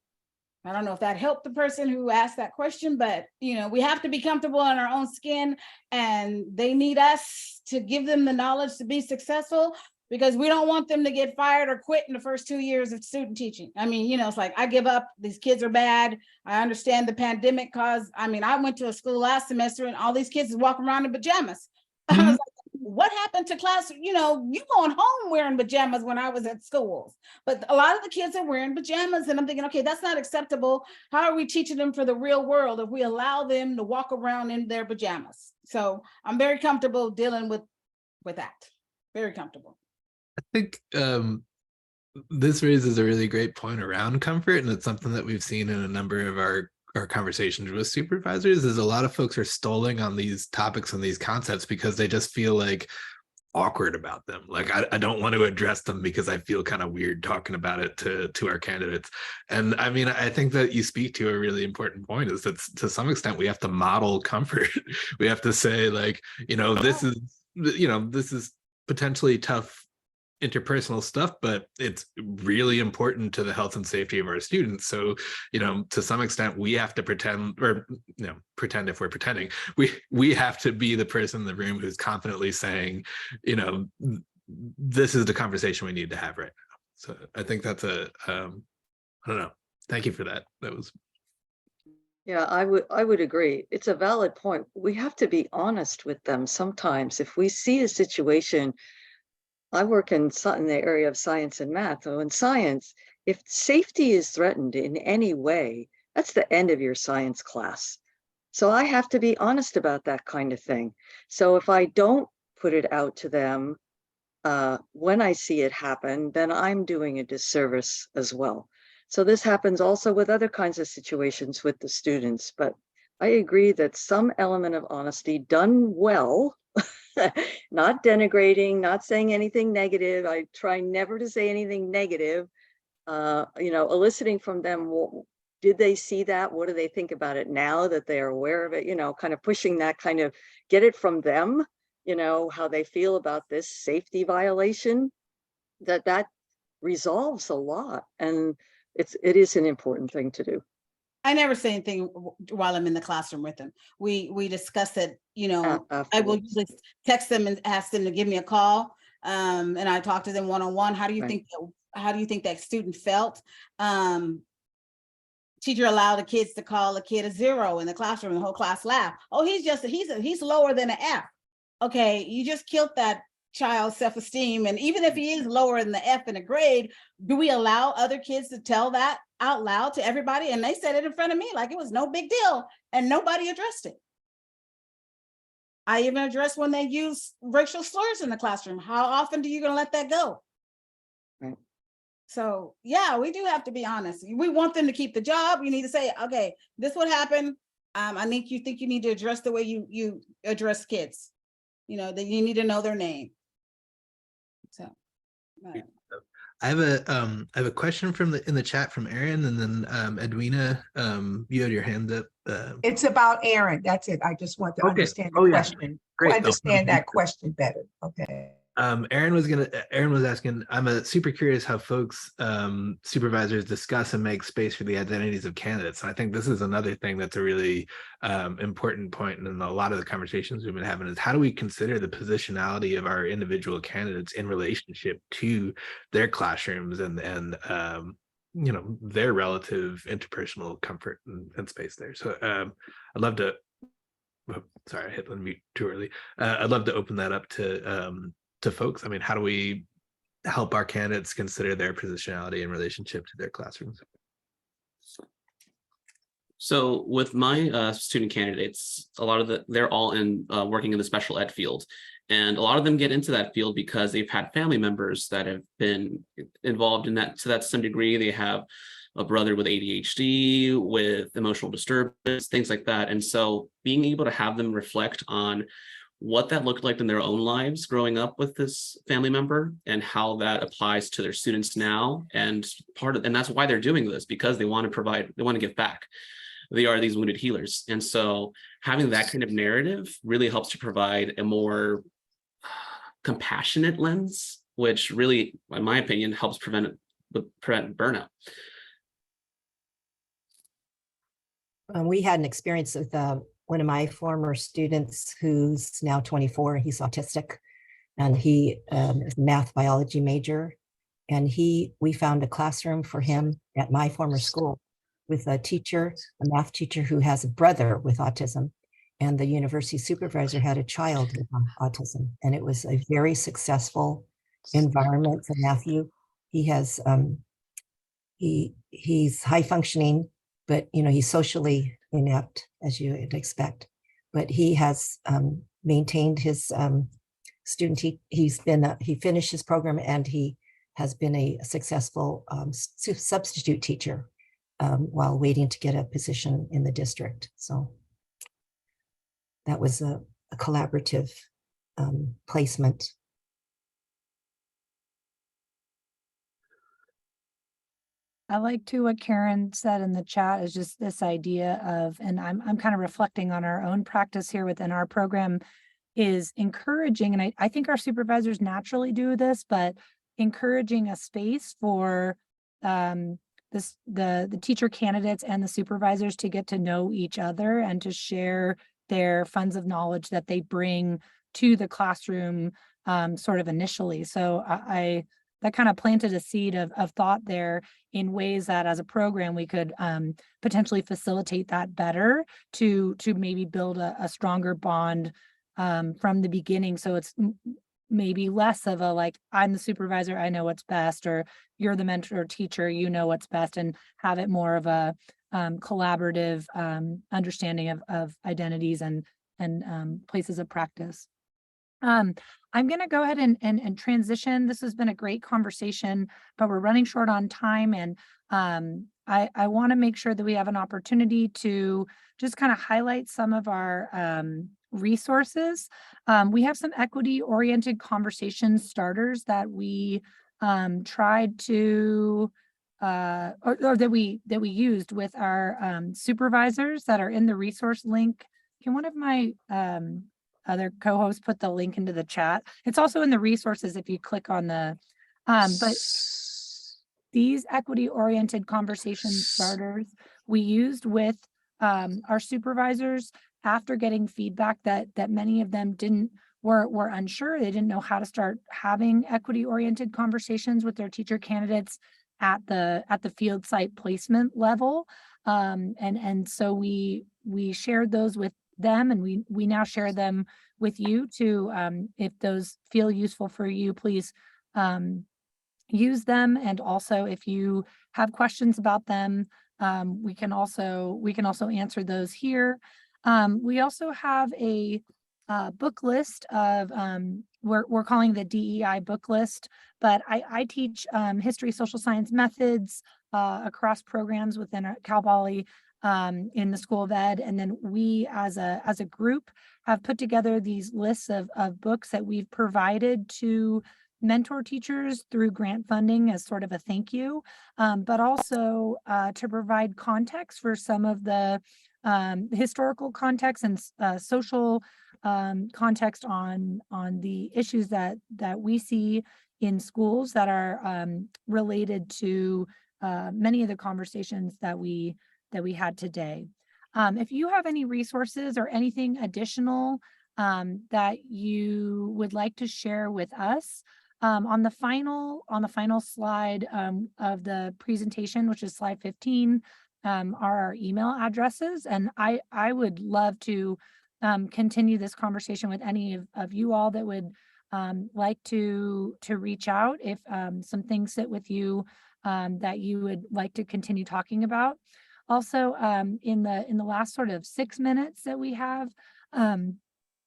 I don't know if that helped the person who asked that question, but you know, we have to be comfortable in our own skin, and they need us to give them the knowledge to be successful, because we don't want them to get fired or quit in the first 2 years of student teaching. I mean, you know, it's like, I give up, these kids are bad. I understand the pandemic caused, I mean, I went to a school last semester and all these kids is walking around in pajamas. I was like, what happened to class? You know, you going home wearing pajamas when I was at schools, but a lot of the kids are wearing pajamas, and I'm thinking, okay, that's not acceptable. How are we teaching them for the real world if we allow them to walk around in their pajamas? So I'm very comfortable dealing with that. Very comfortable. I think this raises a really great point around comfort, and it's something that we've seen in a number of our conversations with supervisors. Is a lot of folks are stalling on these topics and these concepts because they just feel like awkward about them. Like, I don't want to address them because I feel kind of weird talking about it to our candidates. And I mean, I think that you speak to a really important point, is that to some extent we have to model comfort. We have to say, like, you know, this is potentially tough interpersonal stuff, but it's really important to the health and safety of our students. So, you know, to some extent we have to pretend, or, you know, pretend if we're pretending, we have to be the person in the room who's confidently saying, you know, this is the conversation we need to have right now. So I think that's I don't know. Thank you for that. That was. Yeah, I would agree. It's a valid point. We have to be honest with them sometimes. If we see a situation, I work in the area of science and math. So in science, if safety is threatened in any way, that's the end of your science class. So I have to be honest about that kind of thing. So if I don't put it out to them when I see it happen, then I'm doing a disservice as well. So this happens also with other kinds of situations with the students. But I agree that some element of honesty done well, not denigrating, not saying anything negative. I try never to say anything negative, you know, eliciting from them, did they see that? What do they think about it now that they are aware of it? You know, kind of pushing that, kind of get it from them, you know, how they feel about this safety violation, that resolves a lot. And it is an important thing to do. I never say anything while I'm in the classroom with them. We discuss it, you know, I will usually text them and ask them to give me a call. And I talk to them one-on-one. How do you think that student felt? Teacher allowed the kids to call a kid a 0 in the classroom, the whole class laughed. Oh, he's lower than an F. Okay, you just killed that child's self-esteem. And even if he is lower than the F in a grade, do we allow other kids to tell that out loud to everybody? And they said it in front of me like it was no big deal, and nobody addressed it. I even addressed when they use racial slurs in the classroom. How often do you gonna let that go? Right. So yeah, we do have to be honest. We want them to keep the job. We need to say, okay, this would happen. I think you need to address the way you address kids. You know, that you need to know their name. So I have a question in the chat from Aaron, and then Edwina, you had your hand up. It's about Aaron. That's it. I just want to understand the question. Great. Understand that question better. Okay. Aaron was asking, I'm super curious how folks, supervisors discuss and make space for the identities of candidates. And I think this is another thing that's a really important point in a lot of the conversations we've been having, is how do we consider the positionality of our individual candidates in relationship to their classrooms and you know, their relative interpersonal comfort and space there. So I'd love to, sorry, I hit unmute too early. I'd love to open that up to folks. I mean, how do we help our candidates consider their positionality in relationship to their classrooms? So with my student candidates, a lot of they're all in working in the special ed field. And a lot of them get into that field because they've had family members that have been involved in that to some degree. They have a brother with ADHD, with emotional disturbance, things like that. And so being able to have them reflect on what that looked like in their own lives growing up with this family member and how that applies to their students now. And that's why they're doing this, because they want to give back. They are these wounded healers. And so having that kind of narrative really helps to provide a more compassionate lens, which really, in my opinion, helps prevent burnout. We had an experience with one of my former students who's now 24. He's autistic, and he is a math biology major. And we found a classroom for him at my former school with a math teacher who has a brother with autism. And the university supervisor had a child with autism. And it was a very successful environment for Matthew. He has, he's high functioning, but he's socially inept, as you would expect. But he has maintained his student. He finished his program, and he has been a successful substitute teacher while waiting to get a position in the district. So that was a collaborative placement. I like too what Karen said in the chat is just this idea of, and I'm kind of reflecting on our own practice here within our program, is encouraging, and I think our supervisors naturally do this, but encouraging a space for the teacher candidates and the supervisors to get to know each other and to share their funds of knowledge that they bring to the classroom sort of initially. So that kind of planted a seed of thought there in ways that as a program we could potentially facilitate that better to maybe build a stronger bond from the beginning. So it's maybe less of a like, I'm the supervisor, I know what's best, or you're the mentor or teacher, you know what's best, and have it more of a collaborative understanding of identities and places of practice. I'm going to go ahead and transition. This has been a great conversation, but we're running short on time. And I want to make sure that we have an opportunity to just kind of highlight some of our resources. We have some equity-oriented conversation starters that we tried to, or that we used with our supervisors that are in the resource link. Can one of my other co-hosts put the link into the chat? It's also in the resources if you click on the, but these equity-oriented conversation starters we used with our supervisors after getting feedback that many of them were unsure. They didn't know how to start having equity-oriented conversations with their teacher candidates at the field site placement level. And so we shared those with them, and we now share them with you to, if those feel useful for you, please use them. And also if you have questions about them, we can also answer those here. We also have a book list of, we're calling the DEI book list, but I teach history, social science methods across programs within Cal Poly in the School of Ed. And then we as a group have put together these lists of books that we've provided to mentor teachers through grant funding as sort of a thank you, but also to provide context for some of the historical context and social context on the issues that we see in schools that are related to many of the conversations that we had today. If you have any resources or anything additional that you would like to share with us, on the final slide of the presentation, which is slide 15, are our email addresses. And I would love to continue this conversation with any of you all that would like to reach out if some things sit with you that you would like to continue talking about. Also, in the last sort of 6 minutes that we have,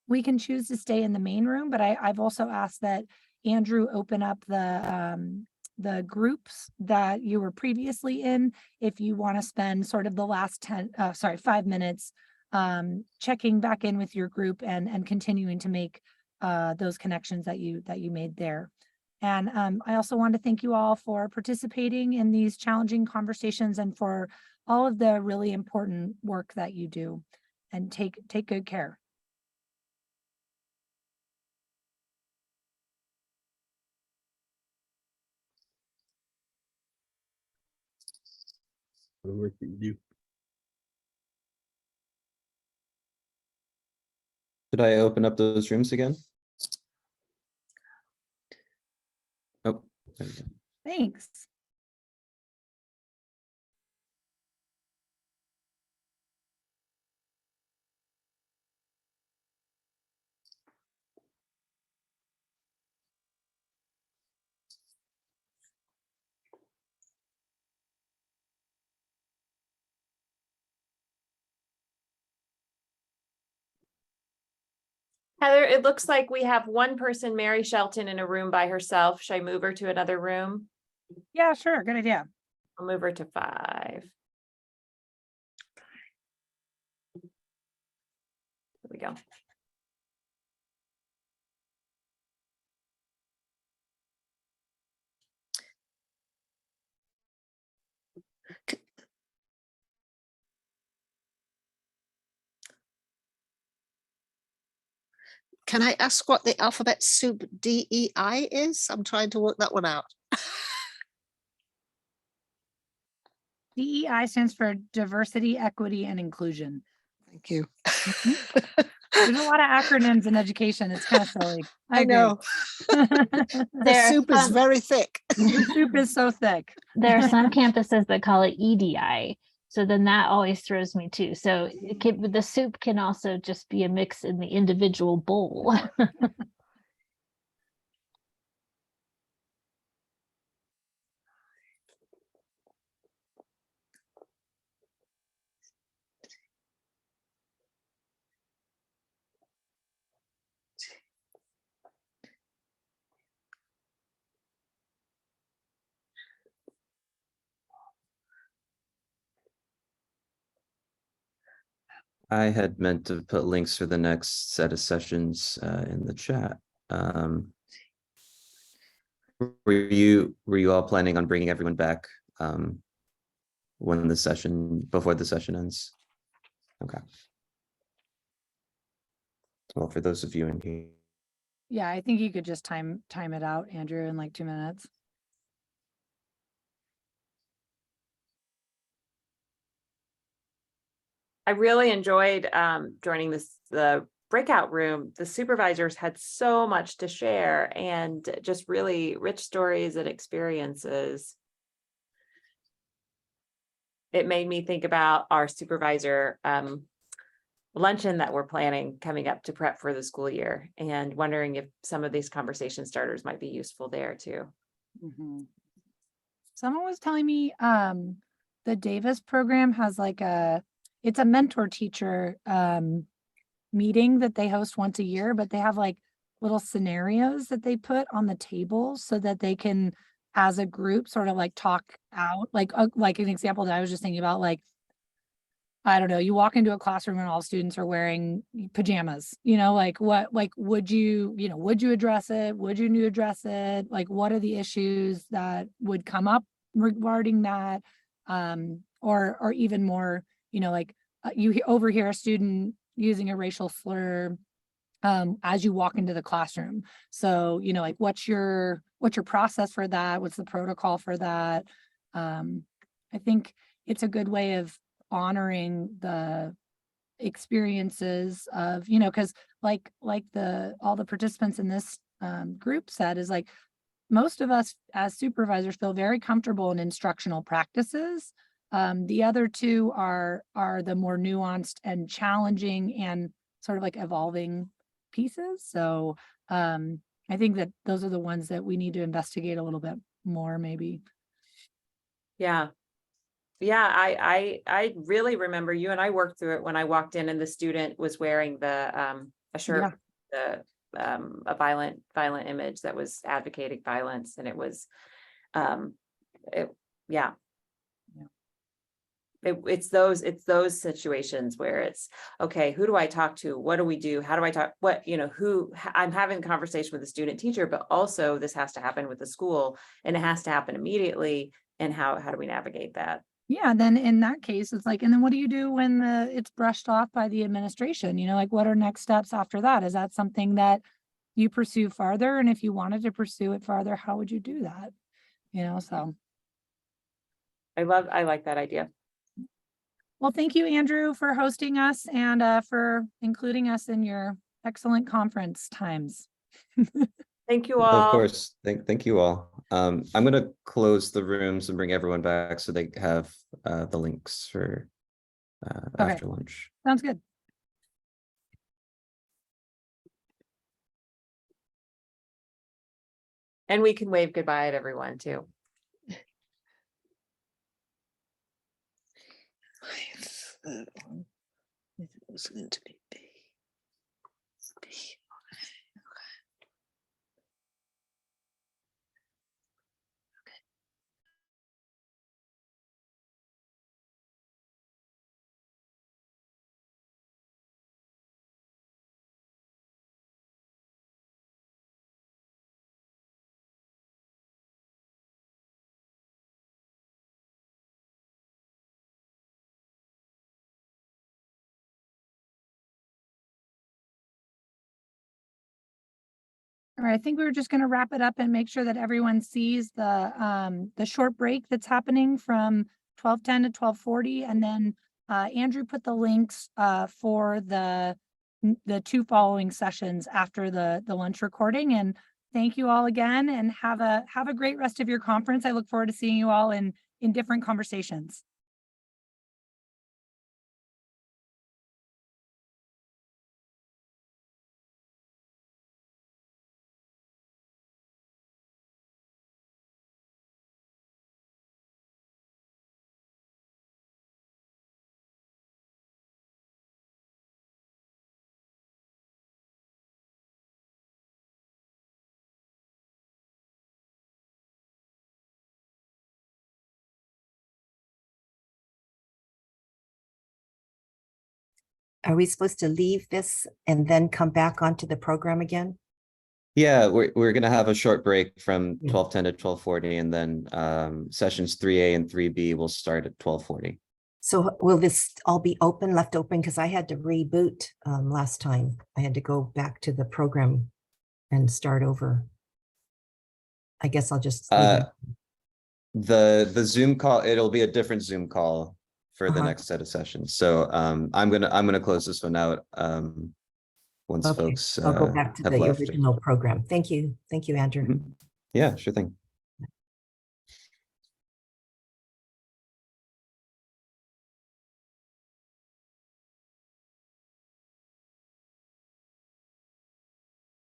we can choose to stay in the main room, but I've also asked that Andrew open up the groups that you were previously in, if you want to spend sort of the last 5 minutes checking back in with your group and continuing to make those connections that you made there. And I also want to thank you all for participating in these challenging conversations and for all of the really important work that you do. And take good care. The work that you do. Should I open up those rooms again? Oh, there we go. Thanks. Heather, it looks like we have one person, Mary Shelton, in a room by herself. Should I move her to another room? Yeah, sure. Good idea. I'll move her to 5. There we go. Can I ask what the alphabet soup DEI is? I'm trying to work that one out. DEI stands for diversity, equity, and inclusion. Thank you. There's a lot of acronyms in education. It's kind of silly. I agree. know. The There are soup is some- very thick. The soup is so thick. There are some campuses that call it EDI. So then that always throws me too. So the soup can also just be a mix in the individual bowl. I had meant to put links for the next set of sessions in the chat. Were you all planning on bringing everyone back when the session, before the session ends? Okay. Well, for those of you in here. Yeah, I think you could just time it out, Andrew, in like 2 minutes. I really enjoyed joining the breakout room. The supervisors had so much to share and just really rich stories and experiences. It made me think about our supervisor luncheon that we're planning coming up to prep for the school year, and wondering if some of these conversation starters might be useful there too. Someone was telling me the Davis program has like it's a mentor teacher meeting that they host once a year, but they have like little scenarios that they put on the table so that they can, as a group, sort of like talk out, like an example that I was just thinking about, like, I don't know, you walk into a classroom and all students are wearing pajamas, like would you address it? Would you address it? Like, what are the issues that would come up regarding that? Or even more, like you overhear a student using a racial slur as you walk into the classroom. So, like what's your process for that? What's the protocol for that? I think it's a good way of honoring the experiences of, because like all the participants in this group said, is like most of us as supervisors feel very comfortable in instructional practices. The other two are the more nuanced and challenging and sort of like evolving pieces. So I think that those are the ones that we need to investigate a little bit more, maybe. Yeah. Yeah, I really remember you and I worked through it when I walked in and the student was wearing a shirt, a violent image that was advocating violence, and it was it's those situations where it's okay, who do I talk to? What do we do? How do I talk? I'm having a conversation with a student teacher, but also this has to happen with the school and it has to happen immediately. And how do we navigate that? Yeah, then in that case, it's like, and then what do you do when it's brushed off by the administration? Like what are next steps after that? Is that something that you pursue farther? And if you wanted to pursue it farther, how would you do that? So. I like that idea. Well, thank you, Andrew, for hosting us and for including us in your excellent conference times. Thank you Of all. course, thank you all. I'm gonna close the rooms and bring everyone back so they have the links for Okay. after lunch. Sounds good. And we can wave goodbye at everyone too. It was going to be B. B. All right, I think we were just going to wrap it up and make sure that everyone sees the short break that's happening from 12:10 to 12:40, and then Andrew put the links for the 2 following sessions after the lunch recording. And thank you all again, and have a great rest of your conference. I look forward to seeing you all in different conversations. Are we supposed to leave this and then come back onto the program again? Yeah, we're gonna have a short break from Yeah. 12:10 to 12:40, and then sessions 3A and 3B will start at 12:40. So will this all be left open? Because I had to reboot last time. I had to go back to the program and start over. I guess I'll just leave it. The Zoom call, it'll be a different Zoom call for the Uh-huh. next set of sessions. So I'm gonna close this one out once Okay, folks I'll go back to have the left. original program. Thank you. Thank you, Andrew. Mhm. Yeah, sure thing.